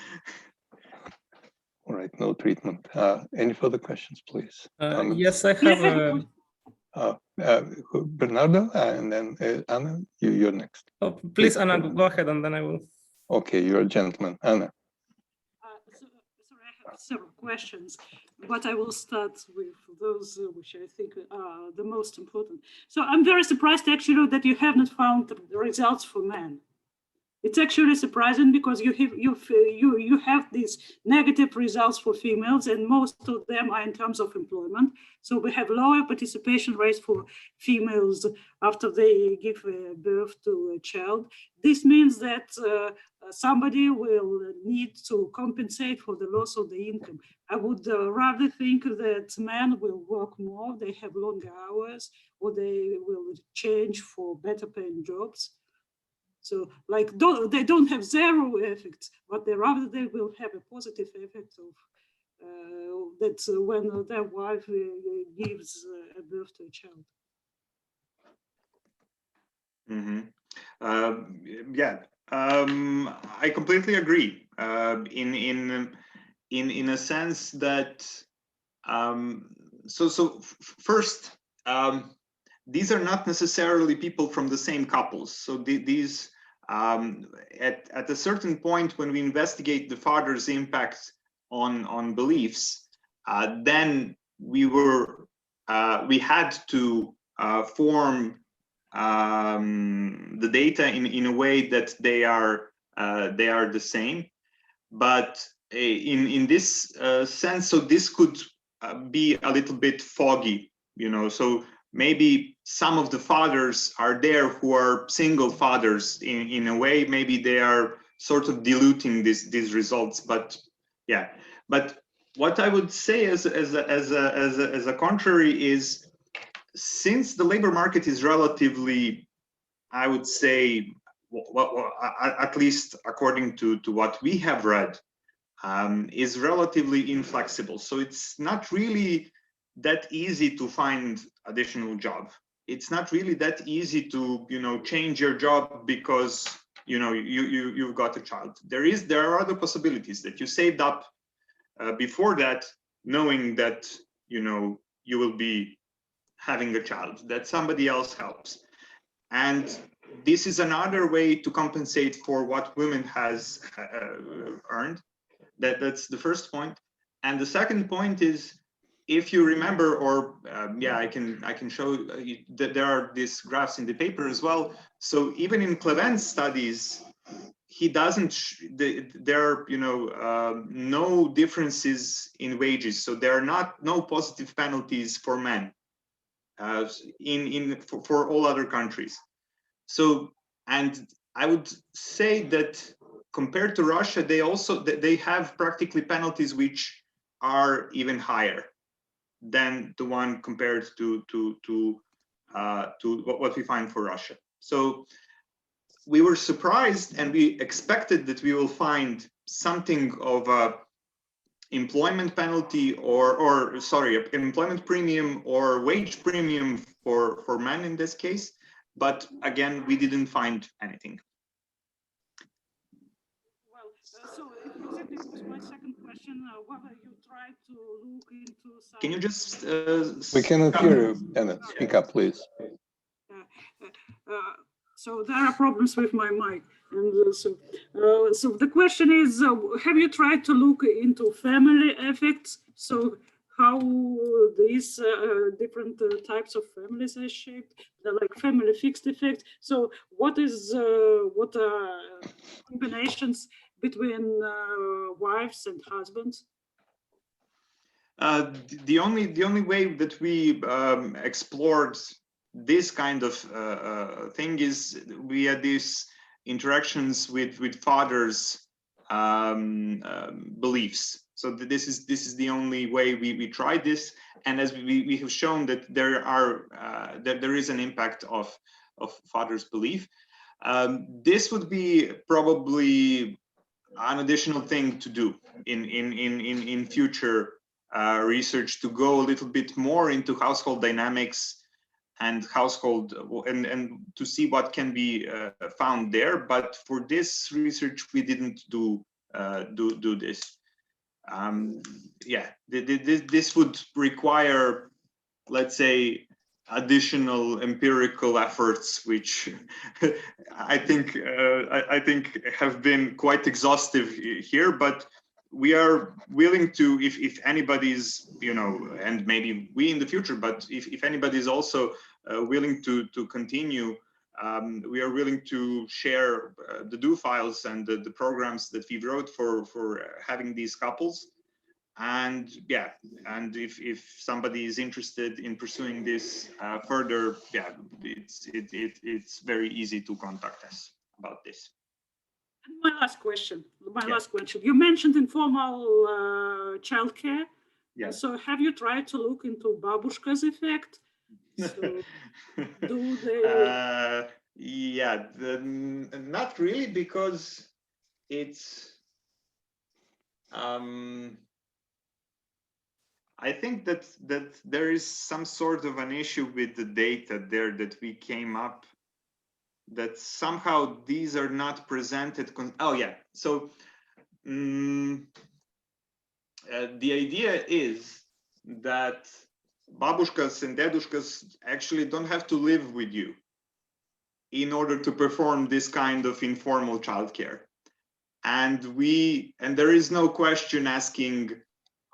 All right, no treatment. Any further questions, please? Yes, I have Bernardo, and then Anna, you're next. Oh, please, Anna, go ahead, and then I will. Okay, you're a gentleman. Anna. Sorry, I have several questions, but I will start with those which I think are the most important. So I'm very surprised actually that you have not found the results for men. It's actually surprising, because you have these negative results for females, and most of them are in terms of employment. So we have lower participation rates for females after they give birth to a child. This means that somebody will need to compensate for the loss of the income. I would rather think that men will work more, they have longer hours, or they will change for better paying jobs. So like they don't have zero effects, but rather they will have a positive effect of that when their wife gives a birth to a child. Mm-hmm. I completely agree. In a sense that first, these are not necessarily people from the same couples. So these, at a certain point when we investigate the father's impact on beliefs, then we had to form the data in a way that they are the same. But in this sense, so this could be a little bit foggy, you know. So maybe some of the fathers are there who are single fathers in a way. Maybe they are sort of diluting these results. But yeah, but what I would say as a contrary is, since the labor market is relatively, I would say, well, at least according to what we have read, is relatively inflexible. So it's not really that easy to find additional job. It's not really that easy to, you know, change your job because, you know, you've got a child. There are other possibilities that you saved up before that, knowing that, you know, you will be having a child, that somebody else helps. And this is another way to compensate for what women has earned. That's the first point. And the second point is, if you remember, or yeah, I can show you that there are these graphs in the paper as well. So even in Cleven's studies, he doesn't, there are, you know, no differences in wages. So there are no positive penalties for men for all other countries. So, and I would say that compared to Russia, they have practically penalties which are even higher than the one compared to what we find for Russia. So we were surprised, and we expected that we will find something of a employment penalty or sorry, employment premium or wage premium for men in this case. But again, we didn't find anything. Well, so exactly was my second question, whether you tried to look into some... Can you just... we cannot hear you, Anna. Speak up, please. So there are problems with my mic. And so the question is, have you tried to look into family effects? So how these different types of families are shaped, like family fixed effect. So what are combinations between wives and husbands? The only way that we explored this kind of thing is we had these interactions with fathers' beliefs. So this is the only way we tried this, and as we have shown that there is an impact of father's belief. This would be probably an additional thing to do in future research, to go a little bit more into household dynamics and household and to see what can be found there. But for this research, we didn't do this. Yeah, this would require, let's say, additional empirical efforts, which I think have been quite exhaustive here. But we are willing to, if anybody's, you know, and maybe we in the future, but if anybody is also willing to continue, we are willing to share the do files and the programs that we wrote for having these couples. And yeah, and if somebody is interested in pursuing this further, yeah, it's very easy to contact us about this. And my last question. You mentioned informal childcare. Yes. So have you tried to look into babushka's effect? So do they? Yeah, not really, because it's. I think that there is some sort of an issue with the data there that we came up, that somehow these are not presented. Oh yeah, so the idea is that babushkas and dedushkas actually don't have to live with you in order to perform this kind of informal childcare. And there is no question asking,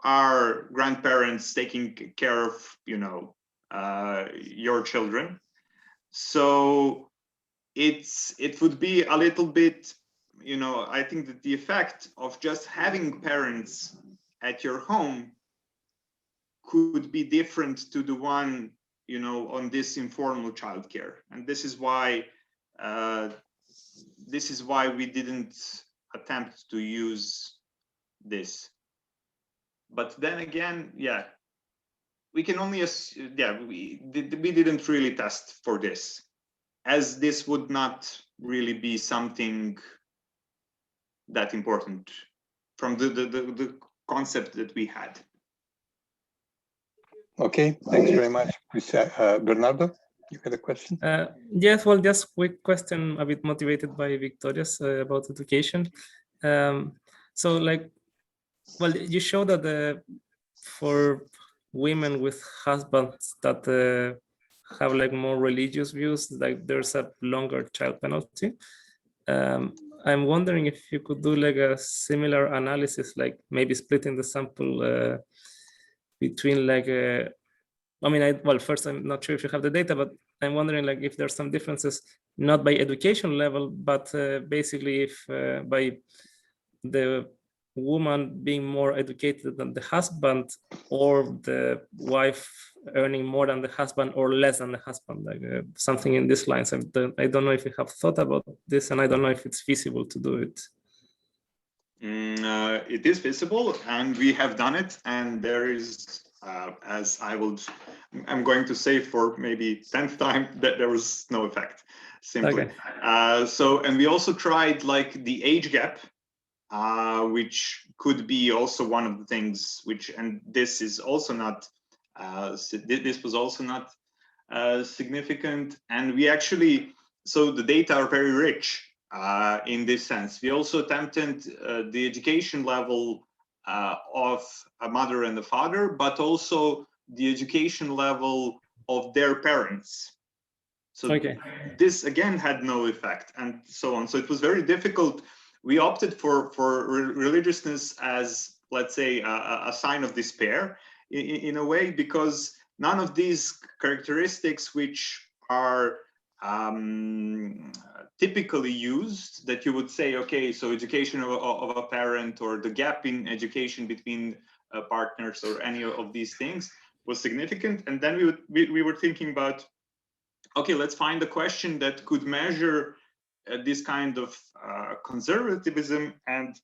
are grandparents taking care of, your children? So it would be a little bit, I think that the effect of just having parents at your home could be different to the one, on this informal childcare. And this is why we didn't attempt to use this. But then again, yeah, we can only assume, yeah, we didn't really test for this, as this would not really be something that important from the concept that we had. Okay, thanks very much. Bernardo, you had a question? Yes, well, just quick question, a bit motivated by Victoria's about education. So like, well, you show that for women with husbands that have like more religious views, like there's a longer child penalty. I'm wondering if you could do like a similar analysis, like maybe splitting the sample between like well, first, I'm not sure if you have the data, but I'm wondering like if there's some differences, not by education level, but basically if by the woman being more educated than the husband, or the wife earning more than the husband or less than the husband, like something in these lines. I don't know if you have thought about this, and I don't know if it's feasible to do it. It is feasible, and we have done it, and there is, as I'm going to say for maybe 10th time, that there was no effect, simply. Okay. And we also tried like the age gap, which could be also one of the things and this is also not, this was also not significant. And we actually, so the data are very rich in this sense. We also attempted the education level of a mother and a father, but also the education level of their parents. So okay. This again had no effect, and so on. So it was very difficult. We opted for religiousness as, let's say, a sign of despair in a way, because none of these characteristics which are typically used, that you would say, okay, so education of a parent, or the gap in education between partners, or any of these things was significant. And then we were thinking about, okay, let's find a question that could measure this kind of conservatism, and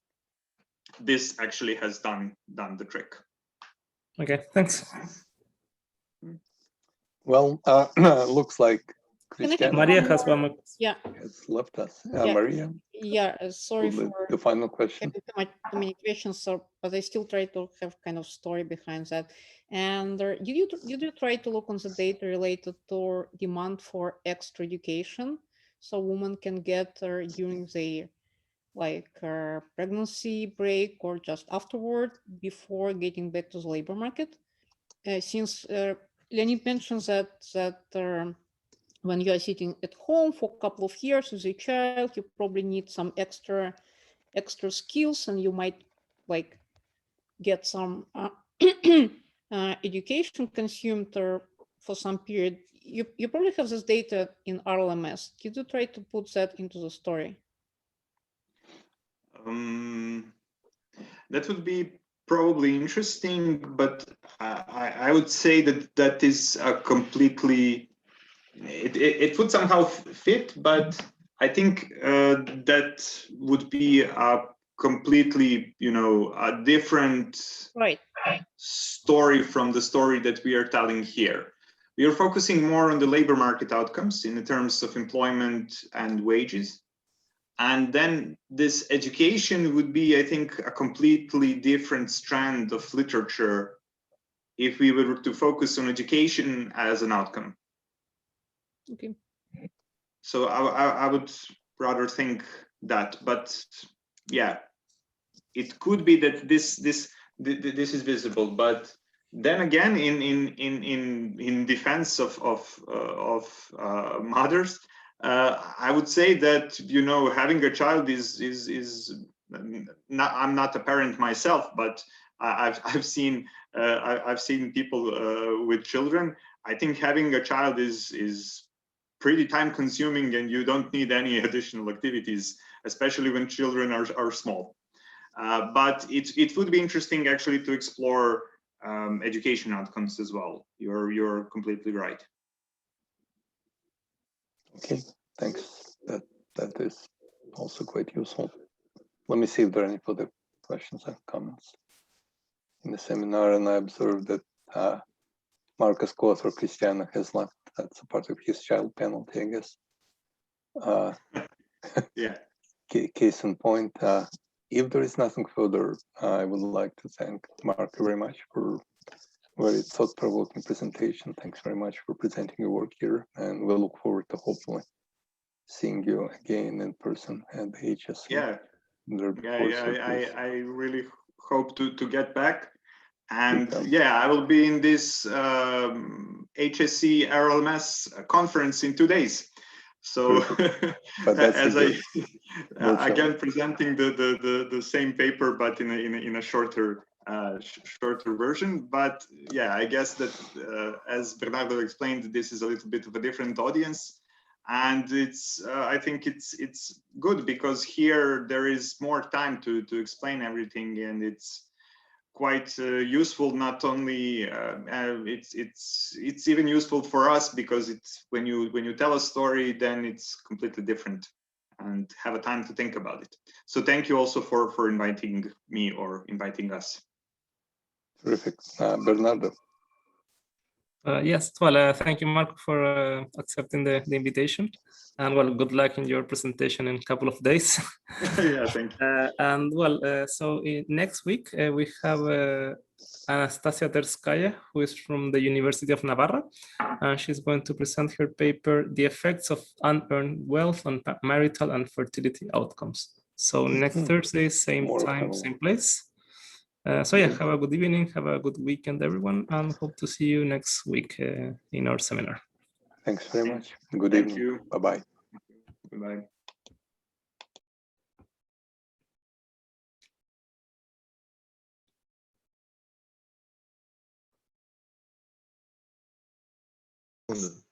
this actually has done the trick. Okay, thanks. Well, looks like Maria has one more. Yeah, has left us. Maria. Yeah, sorry for the final question. Too many questions, but I still try to have kind of story behind that. And did you try to look on the data related to demand for extra education, so women can get during the pregnancy break, or just afterward, before getting back to the labor market? Since Leonid mentions that when you are sitting at home for a couple of years with a child, you probably need some extra skills, and you might get some education consumed for some period. You probably have this data in RLMS. Did you try to put that into the story? That would be probably interesting, but I would say that is a completely, it would somehow fit, but I think that would be a completely, a different story from the story that we are telling here. We are focusing more on the labor market outcomes in terms of employment and wages. And then this education would be, I think, a completely different strand of literature if we were to focus on education as an outcome. Okay. So I would rather think that, but yeah, it could be that this is visible, but then again, in defense of mothers, I would say that having a child is not. I'm not a parent myself, but I've seen people with children. I think having a child is pretty time consuming, and you don't need any additional activities, especially when children are small. But it would be interesting actually to explore education outcomes as well. You're completely right. Okay, thanks. That is also quite useful. Let me see if there are any further questions and comments in the seminar. And I observed that Marcus co-author Christiana has left. That's a part of his child penalty, I guess. Yeah. Case in point, if there is nothing further, I would like to thank Marko very much for very thought-provoking presentation. Thanks very much for presenting your work here, and we'll look forward to hopefully seeing you again in person at the HSC. Yeah. I really hope to get back. And yeah, I will be in this HSC RLMS conference in 2 days. So as again presenting the same paper, but in a shorter version. But yeah, I guess that as Bernardo explained, this is a little bit of a different audience, and it's I think it's good because here there is more time to explain everything, and it's quite useful. Not only it's even useful for us because it's when you tell a story, then it's completely different and have a time to think about it. So thank you also for inviting me or inviting us. Terrific. Bernardo. Yes, well, thank you, Mark, for accepting the invitation. And well, good luck in your presentation in a couple of days. Yeah, thank you. And well, so next week we have Anastasia Terskaya, who is from the University of Navarra, and she's going to present her paper, The Effects of Unearned Wealth on Marital and Fertility Outcomes. So next Thursday, same time, same place. So yeah, have a good evening, have a good weekend, everyone, and hope to see you next week in our seminar. Thanks very much. Good evening. Thank you. Bye-bye. Bye-bye. London.